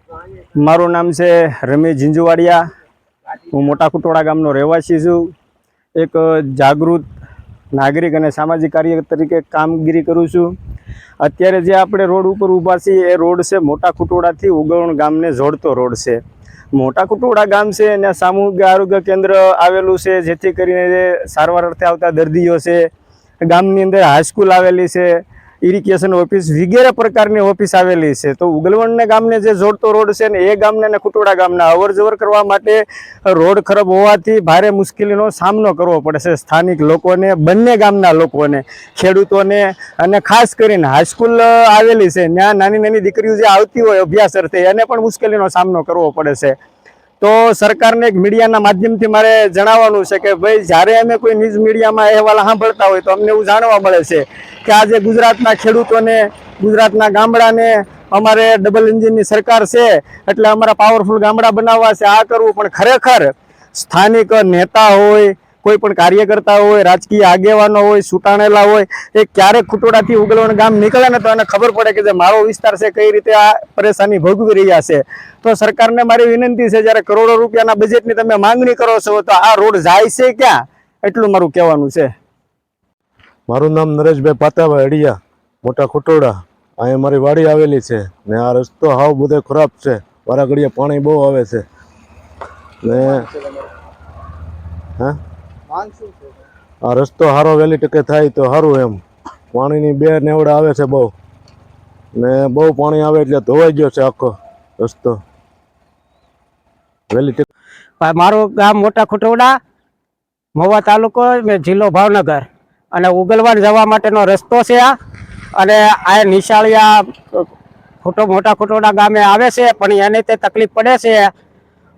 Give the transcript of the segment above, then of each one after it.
મારું નામ છે રમેશ ઝીંઝુવાડિયા। હું મોટા કુટોડા ગામનો રહેવાસી છું। એક જાગૃત નાગરિક અને સામાજિક કાર્ય તરીકે કામગીરી કરું છું। અત્યારે જે આપણે રોડ ઉપર ઊભા છીએ એ રોડ છે મોટા કુટોડાથી ઉગવણ ગામને જોડતો રોડ છે। મોટા કુટોડા ગામ છે અને સામૂહિક આરોગ્ય કેન્દ્ર આવેલું છે, જેથી કરીને સારવાર અર્થે આવતા દર્દીઓ છે। ગામની અંદર હાઈસ્કૂલ આવેલી છે, ઇરિગેશન ઓફિસ વગેરે પ્રકારની ઓફિસ આવેલી છે। તો ઉગલવણને ગામને જે જોડતો રોડ છે ને એ ગામને અને કુટોડા ગામના અવર જવર કરવા માટે રોડ ખરાબ હોવાથી ભારે મુશ્કેલીનો સામનો કરવો પડે છે સ્થાનિક લોકોને, બંને ગામના લોકોને, ખેડૂતોને। અને ખાસ કરીને હાઈસ્કૂલ આવેલી છે, ત્યાં નાની નાની દીકરીઓ જે આવતી હોય અભ્યાસ અર્થે એને પણ મુશ્કેલીનો સામનો કરવો પડે છે। તો સરકારને એક મીડિયાના માધ્યમથી મારે જણાવવાનું છે કે ભાઈ, જ્યારે અમે કોઈ ન્યૂઝ મીડિયામાં અહેવાલ સાંભળતા હોય તો અમને એવું જાણવા મળે છે કે આજે ગુજરાતના ખેડૂતોને, ગુજરાતના ગામડાને અમારે ડબલ એન્જિનની સરકાર છે એટલે અમારા પાવરફુલ ગામડા બનાવવા છે, આ કરવું। પણ ખરેખર સ્થાનિક નેતા હોય, કોઈ પણ કાર્યકર્તા હોય, રાજકીય આગેવાનો હોય, ચૂંટાણેલા હોય, એ ક્યારેક કુટોડાથી ઉગલવણ ગામ નીકળે ને તો એને ખબર પડે કે જે મારો વિસ્તાર છે કઈ રીતે આ પરેશાની ભોગવી રહ્યા છે। તો સરકારને મારી વિનંતી છે, જ્યારે કરોડો રૂપિયાના બજેટની તમે માંગણી કરો છો તો આ રોડ જાય છે ક્યાં, એટલું મારું કહેવાનું છે। મારું નામ નરેશભાઈ પાતાભાઈ અડિયા, મોટા કુટોડા। અહીંયા મારી વાડી આવેલી છે ને આ રસ્તો હાવ બધો ખરાબ છે, વારા ઘડીએ પાણી બહુ આવે છે ને હા આ રસ્તો સારો વહેલી તકે થાય તો સારું। એમ પાણીની બે નેવડા આવે છે બહુ, ને બહુ પાણી આવે એટલે ધોવાઈ ગયો છે આખો રસ્તો વહેલી તકે। મારું ગામ મોટા કુટોડા, મહુવા તાલુકો, જિલ્લો ભાવનગર, અને ઉગલવાન જવા માટેનો રસ્તો છે આ। અને આ નિશાળિયા મોટા કુટોડા ગામે આવે છે, પણ એને તે તકલીફ પડે છે।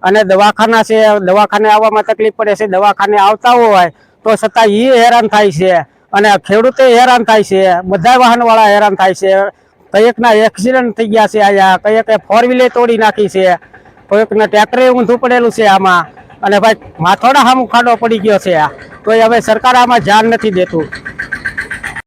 અને દવાખાના છે, દવાખાને આવવામાં તકલીફ પડે છે। દવાખાને આવતા હોય તો છતાં એ હેરાન થાય છે અને ખેડૂતે હેરાન થાય છે, બધા વાહનવાળા હેરાન થાય છે। કયેકના એક્સિડન્ટ થઈ ગયા છે અહીંયા, કયેકે ફોર વ્હીલર તોડી નાખી છે, કયેકના ટ્રેક્ટરે ઊંધું પડેલું છે આમાં। અને ભાઈ માથોડા સામું ખાડો પડી ગયો છે, તો હવે સરકાર આમાં ધ્યાન નથી દેતું।